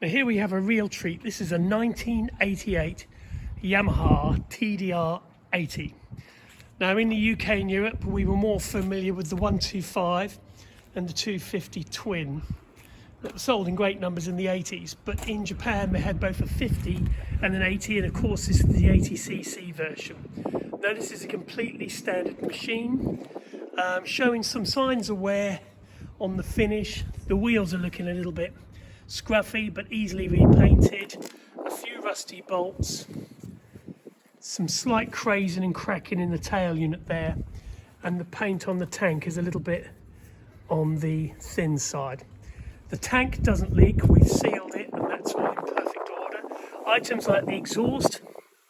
Now here we have a real treat. This is a 1988 Yamaha TDR80. Now in the UK and Europe we were more familiar with the 125 and the 250 twin that were sold in great numbers in the 80s, but in Japan they had both a 50 and an 80, and of course this is the 80cc version. Now this is a completely standard machine, showing some signs of wear on the finish. The wheels are looking a little bit scruffy but easily repainted, a few rusty bolts, some slight crazing and cracking in the tail unit there, and the paint on the tank is a little bit on the thin side. The tank doesn't leak, we've sealed it, and that's all in perfect order. Items like the exhaust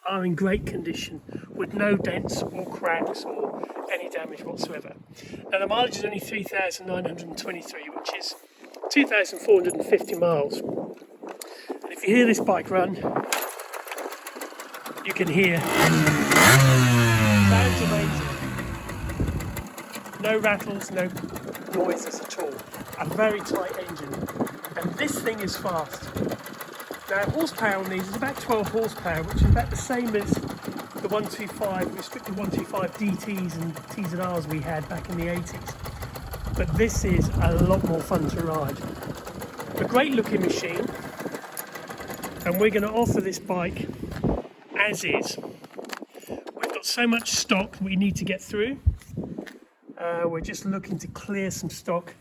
are in great condition with no dents or cracks or any damage whatsoever. Now the mileage is only 3,923, which is 2,450 miles. And if you hear this bike run, you can hear sounds amazing. No rattles, no noises at all. A very tight engine, and this thing is fast. Now horsepower on these is about 12 horsepower, which is about the same as the 125 restricted 125 DTs and TZRs we had back in the 80s. But this is a lot more fun to ride. A great looking machine, and we're going to offer this bike as is. We've got so much stock we need to get through. We're just looking to clear some stock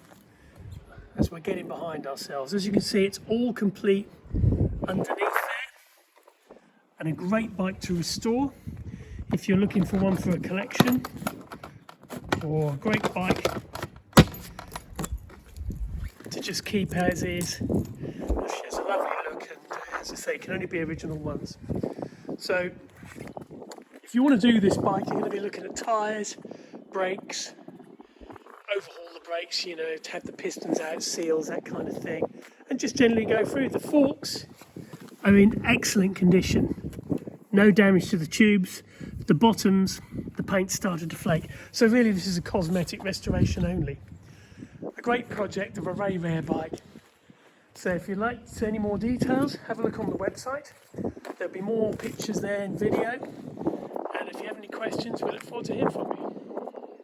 as we're getting behind ourselves. As you can see, it's all complete underneath there, and a great bike to restore if you're looking for one for a collection, or a great bike to just keep as is. She has a lovely look, and as I say, can only be original ones. So if you want to do this bike, you're going to be looking at tyres, brakes, overhaul the brakes, you know, to have the pistons out, seals, that kind of thing, and just generally go through. The forks are in excellent condition, no damage to the tubes, the bottoms, the paint started to flake, so really this is a cosmetic restoration only. A great project of a very rare bike. So if you'd like to see any more details, have a look on the website. There'll be more pictures there and video, and if you have any questions, we look forward to hearing from you.